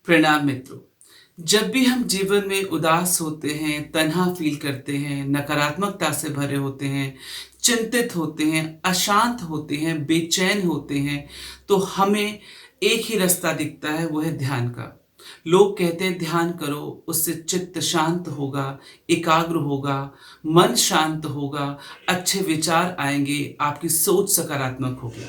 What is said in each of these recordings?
प्रणाम मित्रों। जब भी हम जीवन में उदास होते हैं, तन्हा फील करते हैं, नकारात्मकता से भरे होते हैं, चिंतित होते हैं, अशांत होते हैं, बेचैन होते हैं, तो हमें एक ही रास्ता दिखता है, वो है ध्यान का। लोग कहते हैं ध्यान करो, उससे चित्त शांत होगा, एकाग्र होगा, मन शांत होगा, अच्छे विचार आएँगे, आपकी सोच सकारात्मक होगी।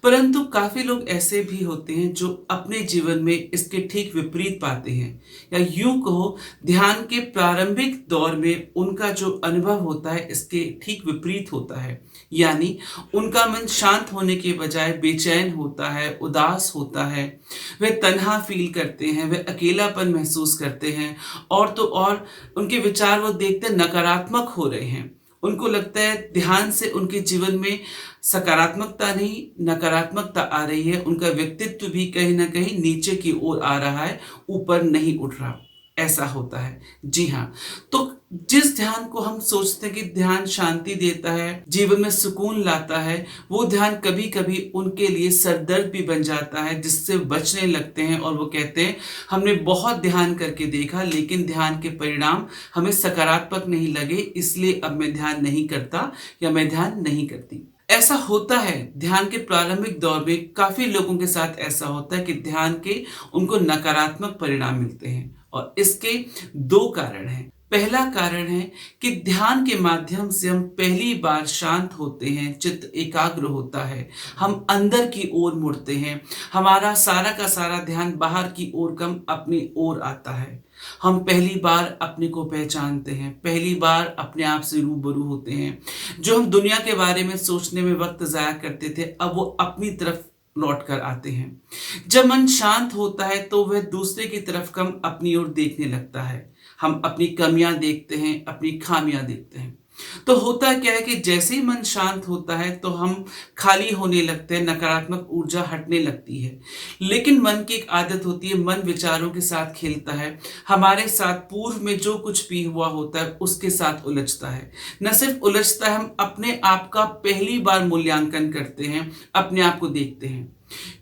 परंतु काफ़ी लोग ऐसे भी होते हैं जो अपने जीवन में इसके ठीक विपरीत पाते हैं, या यूँ कहो ध्यान के प्रारंभिक दौर में उनका जो अनुभव होता है इसके ठीक विपरीत होता है। यानी उनका मन शांत होने के बजाय बेचैन होता है, उदास होता है, वह तन्हा फ़ील करते हैं, वह अकेलापन महसूस करते हैं और तो और उनके विचार वो देखते हैं नकारात्मक हो रहे हैं। उनको लगता है ध्यान से उनके जीवन में सकारात्मकता नहीं, नकारात्मकता आ रही है, उनका व्यक्तित्व भी कहीं न कहीं नीचे की ओर आ रहा है, ऊपर नहीं उठ रहा, ऐसा होता है। जी हाँ, तो जिस ध्यान को हम सोचते हैं कि ध्यान शांति देता है, जीवन में सुकून लाता है, वो ध्यान कभी-कभी उनके लिए सरदर्द भी बन जाता है, जिससे बचने लगते हैं और वो कहते हैं, हमने बहुत ध्यान करके देखा लेकिन ध्यान के परिणाम हमें सकारात्मक नहीं लगे, इसलिए अब मैं ध्यान नहीं करता या मैं ध्यान नहीं करती। ऐसा होता है, ध्यान के प्रारंभिक दौर में काफ़ी लोगों के साथ ऐसा होता है कि ध्यान के उनको नकारात्मक परिणाम मिलते हैं और इसके 2 कारण हैं। पहला कारण है कि ध्यान के माध्यम से हम पहली बार शांत होते हैं, चित्त एकाग्र होता है, हम अंदर की ओर मुड़ते हैं, हमारा सारा का सारा ध्यान बाहर की ओर कम अपनी ओर आता है। हम पहली बार अपने को पहचानते हैं, पहली बार अपने आप से रूबरू होते हैं। जो हम दुनिया के बारे में सोचने में वक़्त ज़ाया करते थे, अब वो अपनी तरफ लौट कर आते हैं। जब मन शांत होता है तो वह दूसरे की तरफ कम अपनी ओर देखने लगता है। हम अपनी कमियाँ देखते हैं, अपनी खामियाँ देखते हैं। तो होता क्या है कि जैसे ही मन शांत होता है तो हम खाली होने लगते हैं, नकारात्मक ऊर्जा हटने लगती है। लेकिन मन की एक आदत होती है, मन विचारों के साथ खेलता है, हमारे साथ पूर्व में जो कुछ भी हुआ होता है उसके साथ उलझता है। न सिर्फ उलझता है, हम अपने आप का पहली बार मूल्यांकन करते हैं, अपने आप को देखते हैं।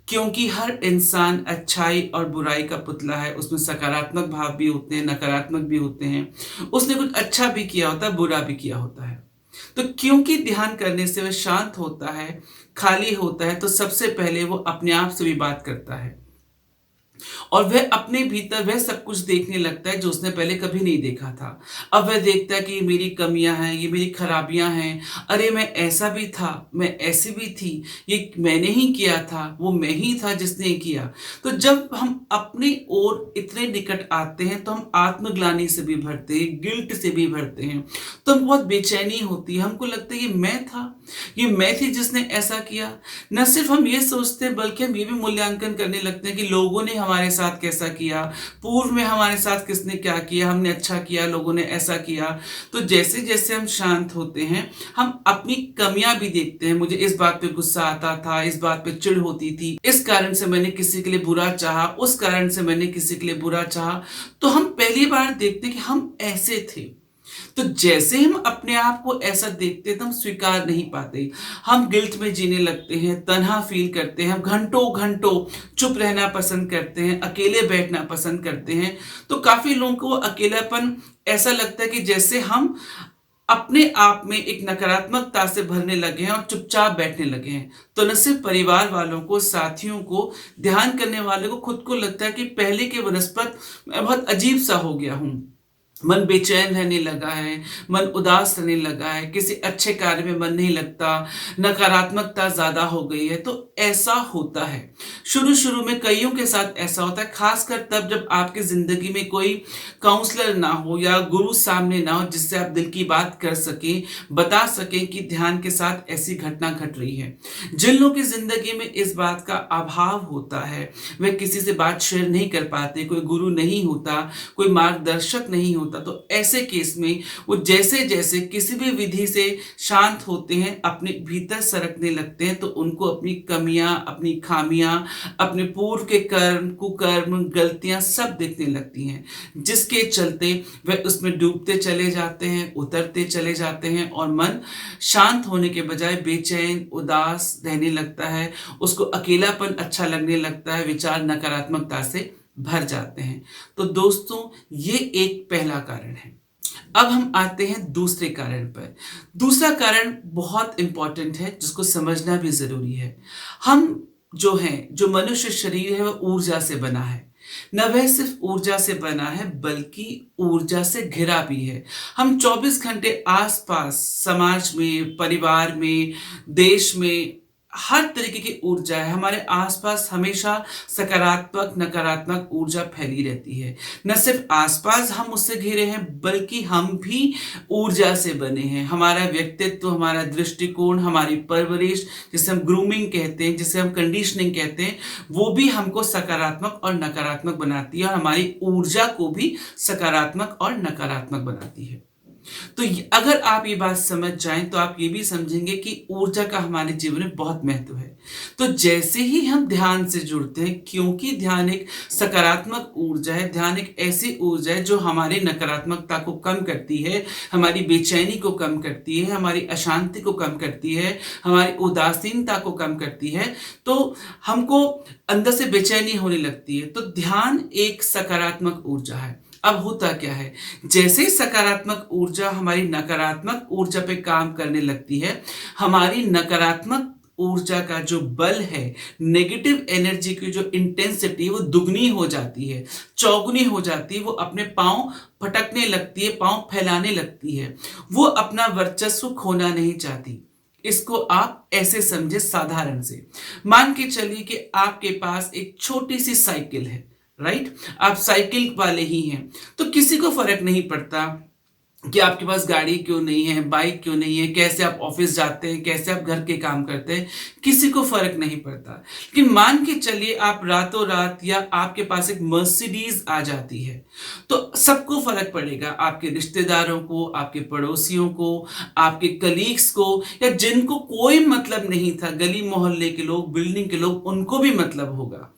क्योंकि हर इंसान अच्छाई और बुराई का पुतला है, उसमें सकारात्मक भाव भी होते हैं, नकारात्मक भी होते हैं। उसने कुछ अच्छा भी किया होता है, बुरा भी किया होता है। तो क्योंकि ध्यान करने से वह शांत होता है, खाली होता है, तो सबसे पहले वो अपने आप से भी बात करता है। और वह अपने भीतर वह सब कुछ देखने लगता है जो उसने पहले कभी नहीं देखा था। अब वह देखता है कि ये मेरी कमियाँ हैं, ये मेरी खराबियाँ हैं, अरे मैं ऐसा भी था, मैं ऐसी भी थी, ये मैंने ही किया था, वो मैं ही था जिसने किया। तो जब हम अपनी ओर इतने निकट आते हैं तो हम आत्मग्लानि से भी भरते हैं, गिल्ट से भी भरते हैं। तो हमको बहुत बेचैनी होती है, हमको लगता है ये मैं था, ये मैं थी जिसने ऐसा किया। न सिर्फ हम ये सोचते हैं बल्कि हम ये भी मूल्यांकन करने लगते हैं कि लोगों ने हमारे साथ कैसा किया, पूर्व में हमारे साथ किसने क्या किया, हमने अच्छा किया, लोगों ने ऐसा किया। तो जैसे-जैसे हम शांत होते हैं, हम अपनी कमियाँ भी देखते हैं। मुझे इस बात पे गुस्सा आता था, इस बात पे चिढ़ होती थी, इस कारण से मैंने किसी के लिए बुरा चाहा, उस कारण से मैंने किसी के लिए बुरा चाहा। तो हम पहली बार देखते हैं कि हम ऐसे थे। तो जैसे हम अपने आप को ऐसा देखते हैं तो हम स्वीकार नहीं पाते। हम गिल्ट में जीने लगते हैं, तन्हा फ़ील करते हैं, हम घंटों-घंटों चुप रहना पसंद करते हैं, अकेले बैठना पसंद करते हैं। तो काफ़ी लोगों को अकेलापन ऐसा लगता है कि जैसे हम अपने आप में एक नकारात्मकता से भरने लगे हैं और चुपचाप बैठने लगे हैं। तो न सिर्फ परिवार वालों को, साथियों को, ध्यान करने वालों को खुद को लगता है कि पहले के बनस्पत मैं बहुत अजीब-सा हो गया हूँ। मन बेचैन रहने लगा है, मन उदास रहने लगा है, किसी अच्छे कार्य में मन नहीं लगता, नकारात्मकता ज़्यादा हो गई है, तो ऐसा होता है। शुरू-शुरू में कइयों के साथ ऐसा होता है, ख़ासकर तब जब आपकी ज़िंदगी में कोई काउंसलर ना हो या गुरु सामने ना हो जिससे आप दिल की बात कर सकें, बता सकें कि ध्यान के साथ ऐसी घटना घट रही है। जिन लोगों की ज़िंदगी में इस बात का अभाव होता है, वे किसी से बात शेयर नहीं कर पाते, कोई गुरु नहीं होता, कोई मार्गदर्शक नहीं होता, तो ऐसे केस में वो जैसे-जैसे किसी भी विधि से शांत होते हैं, अपने भीतर सरकने लगते हैं, तो उनको अपनी कमियाँ, अपनी खामियाँ, अपने पूर्व के कर्म, कुकर्म, गलतियाँ सब दिखने लगती हैं, जिसके चलते वह उसमें डूबते चले जाते हैं, उतरते चले जाते हैं और मन शांत होने के बजाय बेचैन, उदास रहने लगता है, उसको अकेलापन अच्छा लगने लगता है, विचार नकारात्मकता से भर जाते हैं। तो दोस्तों, ये एक पहला कारण है। अब हम आते हैं दूसरे कारण पर। दूसरा कारण बहुत इंपॉर्टेंट है, जिसको समझना भी ज़रूरी है। हम जो हैं, जो मनुष्य शरीर है, वो ऊर्जा से बना है। न वह सिर्फ ऊर्जा से बना है, बल्कि ऊर्जा से घिरा भी है। हम 24 घंटे आस-पास समाज में, परिवार में, देश में हर तरीके की ऊर्जा है। हमारे आस-पास हमेशा सकारात्मक, नकारात्मक ऊर्जा फैली रहती है। न सिर्फ आस-पास हम उससे घिरे हैं, बल्कि हम भी ऊर्जा से बने हैं। हमारा व्यक्तित्व, हमारा दृष्टिकोण, हमारी परवरिश, जिसे हम ग्रूमिंग कहते हैं, जिसे हम कंडीशनिंग कहते हैं, वो भी हमको सकारात्मक और नकारात्मक बनाती है और हमारी ऊर्जा को भी सकारात्मक और नकारात्मक बनाती है। तो अगर आप ये बात समझ जाएं, तो आप ये भी समझेंगे कि ऊर्जा का हमारे जीवन में बहुत महत्व है। तो जैसे ही हम ध्यान से जुड़ते हैं, क्योंकि ध्यान एक सकारात्मक ऊर्जा है, ध्यान एक ऐसी ऊर्जा है जो हमारी नकारात्मकता को कम करती है, हमारी बेचैनी को कम करती है, हमारी अशांति को कम करती है, हमारी उदासीनता को कम करती है, तो हमको अंदर से बेचैनी होने लगती है। तो ध्यान एक सकारात्मक ऊर्जा है। अब होता क्या है, जैसे ही सकारात्मक ऊर्जा हमारी नकारात्मक ऊर्जा पे काम करने लगती है, हमारी नकारात्मक ऊर्जा का जो बल है, नेगेटिव एनर्जी की जो इंटेंसिटी, वो दुगनी हो जाती है, चौगुनी हो जाती है। वो अपने पांव फटकने लगती है, पांव फैलाने लगती है। वो अपना वर्चस्व खोना नहीं चाहती। इसको आप ऐसे समझे, साधारण से मान के चलिए कि आपके पास एक छोटी सी साइकिल है, राइट? आप साइकिल वाले ही हैं, तो किसी को फर्क नहीं पड़ता कि आपके पास गाड़ी क्यों नहीं है, बाइक क्यों नहीं है, कैसे आप ऑफिस जाते हैं, कैसे आप घर के काम करते हैं, किसी को फर्क नहीं पड़ता। लेकिन मान के चलिए आप रातों रात, या आपके पास एक मर्सिडीज आ जाती है, तो सबको फर्क पड़ेगा। आपके रिश्तेदारों को, आपके पड़ोसियों को, आपके कलीग्स को, या जिनको कोई मतलब नहीं था, गली मोहल्ले के लोग, बिल्डिंग के लोग, उनको भी मतलब होगा।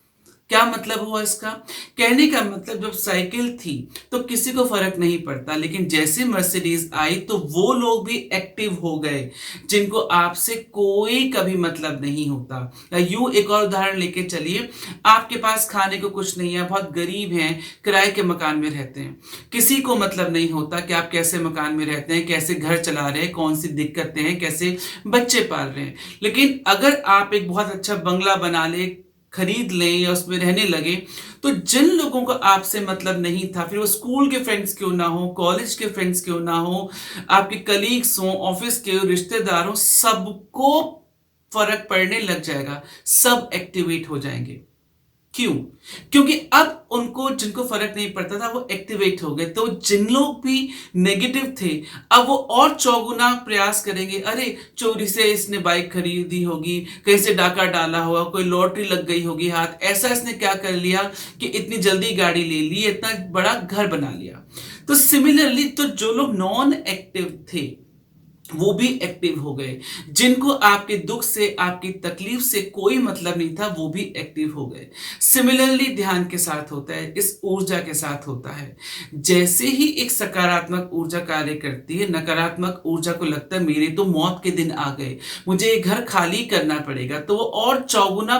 क्या मतलब हुआ इसका? कहने का मतलब, जब साइकिल थी तो किसी को फर्क नहीं पड़ता, लेकिन जैसे मर्सिडीज आई तो वो लोग भी एक्टिव हो गए, जिनको आपसे कोई कभी मतलब नहीं होता। यूं एक और उदाहरण लेके चलिए, आपके पास खाने को कुछ नहीं है, बहुत गरीब हैं, किराए के मकान में रहते हैं, किसी को मतलब नहीं होता कि आप कैसे मकान में रहते हैं, कैसे घर चला रहे हैं, कौन सी दिक्कतें हैं, कैसे बच्चे पाल रहे हैं। लेकिन अगर आप एक बहुत अच्छा बंगला बना ले, खरीद लें, या उसमें रहने लगे, तो जिन लोगों को आपसे मतलब नहीं था, फिर वो स्कूल के फ्रेंड्स क्यों ना हो, कॉलेज के फ्रेंड्स क्यों ना हो, आपके कलीग्स हो, ऑफिस के रिश्तेदार हो, सबको फर्क पड़ने लग जाएगा। सब एक्टिवेट हो जाएंगे। क्यों? क्योंकि अब उनको, जिनको फर्क नहीं पड़ता था, वो एक्टिवेट हो गए। तो जिन लोग भी नेगेटिव थे, अब वो और चौगुना प्रयास करेंगे। अरे, चोरी से इसने बाइक खरीदी होगी, कहीं से डाका डाला होगा, कोई लॉटरी लग गई होगी हाथ, ऐसा इसने क्या कर लिया कि इतनी जल्दी गाड़ी ले ली, इतना बड़ा घर बना लिया। तो सिमिलरली, तो जो लोग नॉन एक्टिव थे वो भी एक्टिव हो गए। जिनको आपके दुख से, आपकी तकलीफ से कोई मतलब नहीं था, वो भी एक्टिव हो गए। सिमिलरली ध्यान के साथ होता है, इस ऊर्जा के साथ होता है। जैसे ही एक सकारात्मक ऊर्जा कार्य करती है, नकारात्मक ऊर्जा को लगता है मेरे तो मौत के दिन आ गए, मुझे ये घर खाली करना पड़ेगा, तो वो और चौगुना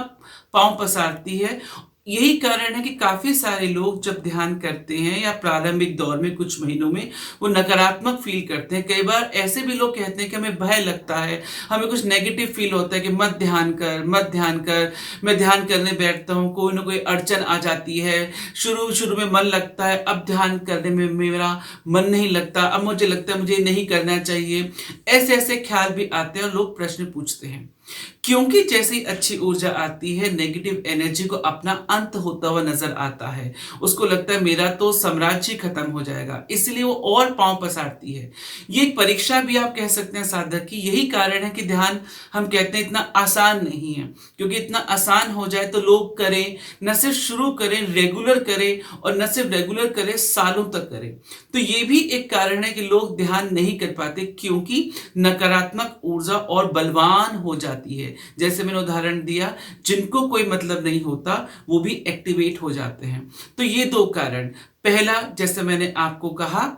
पांव पसारती है। यही कारण है कि काफी सारे लोग जब ध्यान करते हैं, या प्रारंभिक दौर में कुछ महीनों में, वो नकारात्मक फील करते हैं। कई बार ऐसे भी लोग कहते हैं कि हमें भय लगता है, हमें कुछ नेगेटिव फील होता है कि मत ध्यान कर, मत ध्यान कर। मैं ध्यान करने बैठता हूँ, कोई ना कोई अड़चन आ जाती है, शुरू शुरू में मन लगता है, अब ध्यान करने में मेरा मन नहीं लगता, अब मुझे लगता है मुझे नहीं करना चाहिए। ऐसे ऐसे ख्याल भी आते हैं और लोग प्रश्न पूछते हैं। क्योंकि जैसे ही अच्छी ऊर्जा आती है, नेगेटिव एनर्जी को अपना अंत होता हुआ नजर आता है। उसको लगता है मेरा तो साम्राज्य खत्म हो जाएगा, इसलिए वो और पांव पसारती है। ये एक परीक्षा भी आप कह सकते हैं साधक की। यही कारण है कि ध्यान, हम कहते हैं, इतना आसान नहीं है। क्योंकि इतना आसान हो जाए तो लोग करें, न सिर्फ शुरू करें, रेगुलर करें, और न सिर्फ रेगुलर करें, सालों तक करें। तो ये भी एक कारण है कि लोग ध्यान नहीं कर पाते, क्योंकि नकारात्मक ऊर्जा और बलवान हो जाती है। जैसे मैंने उदाहरण दिया, जिनको कोई मतलब नहीं होता, वो भी एक्टिवेट हो जाते हैं। तो ये दो कारण। पहला, जैसे मैंने आपको कहा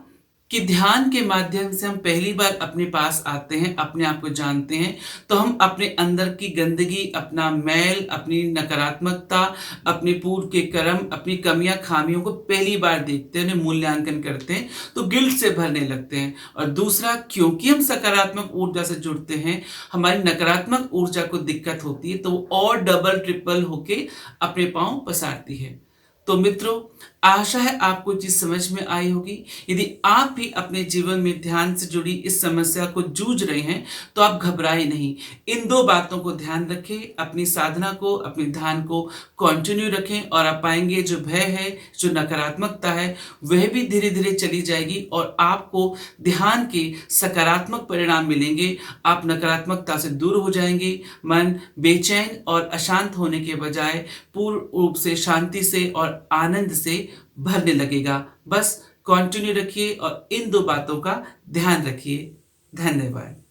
कि ध्यान के माध्यम से हम पहली बार अपने पास आते हैं, अपने आप को जानते हैं, तो हम अपने अंदर की गंदगी, अपना मैल, अपनी नकारात्मकता, अपने पूर्व के कर्म, अपनी कमियाँ, खामियों को पहली बार देखते हैं, उन्हें मूल्यांकन करते हैं, तो गिल्ट से भरने लगते हैं। और दूसरा, क्योंकि हम सकारात्मक ऊर्जा से जुड़ते हैं, हमारी नकारात्मक ऊर्जा को दिक्कत होती है, तो वो और डबल ट्रिपल होके अपने पाँव पसारती है। तो मित्रों, आशा है आपको चीज़ समझ में आई होगी। यदि आप भी अपने जीवन में ध्यान से जुड़ी इस समस्या को जूझ रहे हैं, तो आप घबराएं नहीं। इन 2 बातों को ध्यान रखें, अपनी साधना को, अपने ध्यान को कंटिन्यू रखें और आप पाएँगे जो भय है, जो नकारात्मकता है, वह भी धीरे-धीरे चली जाएगी और आपको ध्यान के सकारात्मक परिणाम मिलेंगे। आप नकारात्मकता से दूर हो जाएँगे, मन बेचैन और अशांत होने के बजाय पूर्ण रूप से शांति से और आनंद से भरने लगेगा। बस कंटिन्यू रखिए और इन 2 बातों का ध्यान रखिए। धन्यवाद।